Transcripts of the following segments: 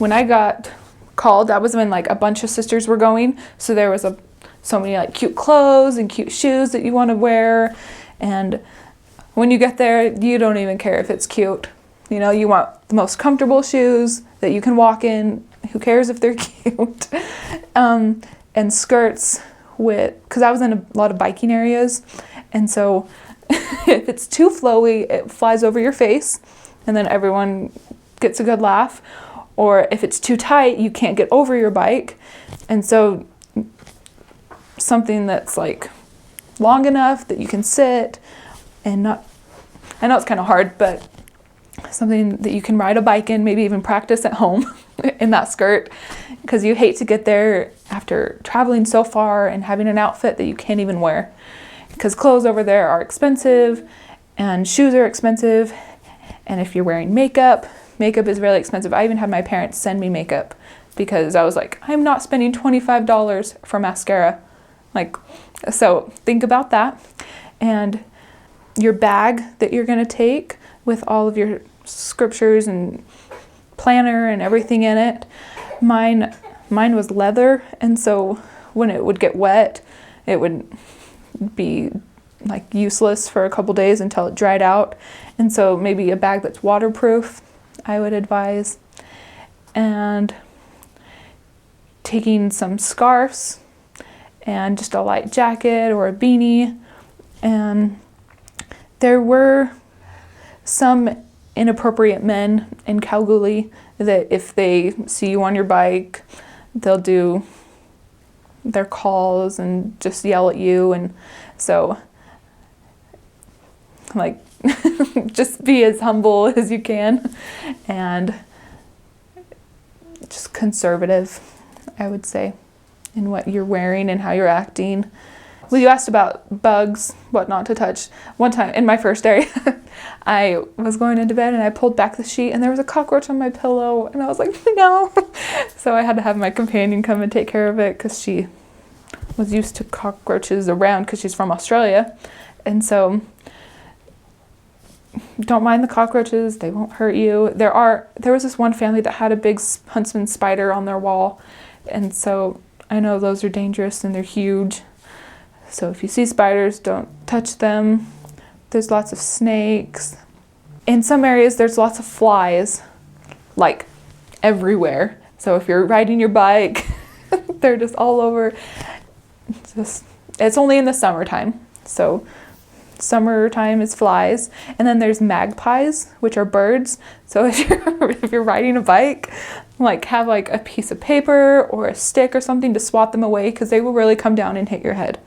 when I got called, that was when like a bunch of sisters were going. So there was so many like cute clothes and cute shoes that you want to wear. And when you get there, you don't even care if it's cute. You know, you want the most comfortable shoes that you can walk in. Who cares if they're cute? And skirts because I was in a lot of biking areas. And so if it's too flowy, it flies over your face and then everyone gets a good laugh. Or if it's too tight, you can't get over your bike. And so something that's like long enough that you can sit and not, I know it's kind of hard, but something that you can ride a bike in, maybe even practice at home in that skirt, because you hate to get there after traveling so far and having an outfit that you can't even wear, because clothes over there are expensive and shoes are expensive. And if you're wearing makeup is really expensive. I even had my parents send me makeup because I was like, I'm not spending $25 for mascara. Like, so think about that. And your bag that you're going to take with all of your scriptures and planner and everything in it. Mine was leather, and so when it would get wet, it would be like useless for a couple days until it dried out. And so maybe a bag that's waterproof, I would advise. And taking some scarves and just a light jacket or a beanie. And there were some inappropriate men in Kalgoorlie that if they see you on your bike, they'll do their calls and just yell at you. And so, like, just be as humble as you can and just conservative, I would say, in what you're wearing and how you're acting. Well, you asked about bugs, what not to touch. One time in my first day, I was going into bed and I pulled back the sheet and there was a cockroach on my pillow and I was like, no. So I had to have my companion come and take care of it because she was used to cockroaches around because she's from Australia. And so don't mind the cockroaches, they won't hurt you. There was this one family that had a big huntsman spider on their wall. And so I know those are dangerous and they're huge. So if you see spiders, don't touch them. There's lots of snakes. In some areas, there's lots of flies, like everywhere. So if you're riding your bike, they're just all over. It's only in the summertime. So summertime is flies. And then there's magpies, which are birds. So if you're riding a bike, like have like a piece of paper or a stick or something to swat them away, because they will really come down and hit your head.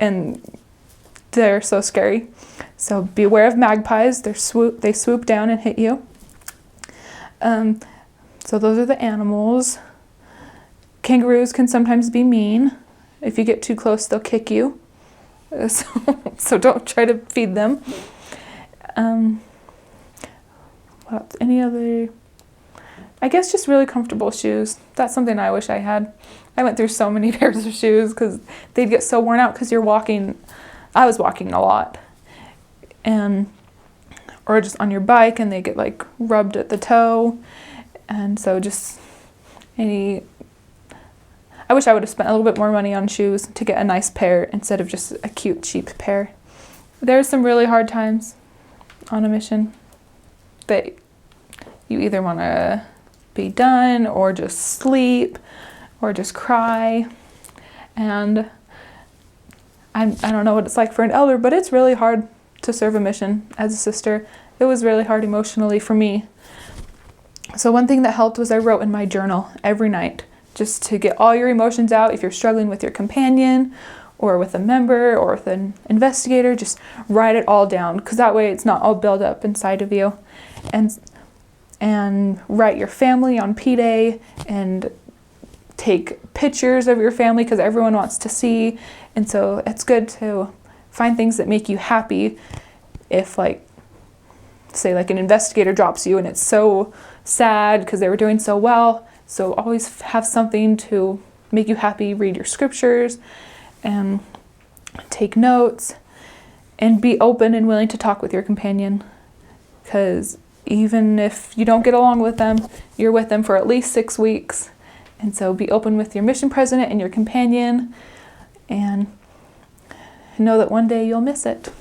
And they're so scary. So be aware of magpies. They swoop down and hit you. So those are the animals. Kangaroos can sometimes be mean. If you get too close, they'll kick you. So don't try to feed them. Any other? I guess just really comfortable shoes. That's something I wish I had. I went through so many pairs of shoes because they'd get so worn out because you're walking. I was walking a lot. Or just on your bike and they get like rubbed at the toe. And so just I wish I would have spent a little bit more money on shoes to get a nice pair instead of just a cute, cheap pair. There's some really hard times on a mission that you either want to be done or just sleep or just cry. And I don't know what it's like for an elder, but it's really hard to serve a mission as a sister. It was really hard emotionally for me. So one thing that helped was I wrote in my journal every night, just to get all your emotions out. If you're struggling with your companion or with a member or with an investigator, just write it all down, because that way it's not all built up inside of you. And write your family on P-Day and take pictures of your family because everyone wants to see. And so it's good to find things that make you happy. If like, say like an investigator drops you and it's so sad because they were doing so well. So always have something to make you happy. Read your scriptures and take notes and be open and willing to talk with your companion, because even if you don't get along with them, you're with them for at least 6 weeks. And so be open with your mission president and your companion, and know that one day you'll miss it.